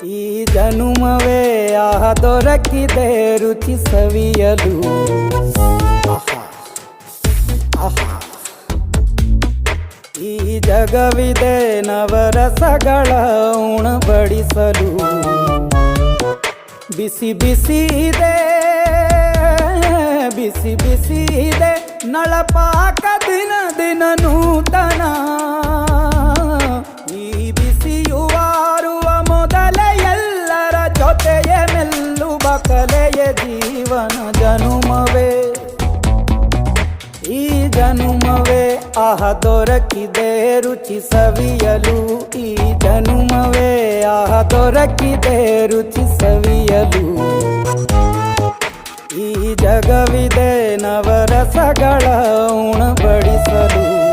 ಈ ಜನುಮವೇ ದೊರಕಿದೆ ರುಚಿ ಸವಿಯಲು. ಆಹಾ, ಆಹಾ. ಈ ಜಗವಿದೆ ನವರಸಗಳ ಉಣಬಡಿಸಲು. ಬಿಸಿ ಬಿಸಿ ಇದೆ, ಬಿಸಿ ಬಿಸಿ ಇದೆ ನಳಪಾಕ ದಿನ ದಿನ ನೂತನ. ಈ ಬಿಸಿಯುವಾರುವ ಮೊದಲೇ ಎಲ್ಲರ ಜೊತೆಯೇ ಮೆಲ್ಲುವ ಕಲೆಯ ಜೀವನ ಜನುಮವೇ. ಈ ಜನುಮವೇ ದೊರಕಿದೆ ರುಚಿ ಸವಿಯಲು. ಈ ಜನುಮವೇ ದೊರಕಿದೆ ರುಚಿ ಸವಿಯಲು. ಈ ಜಗವಿದೆ ನವರಸಗಳ ಉಣಬಡಿಸಲು.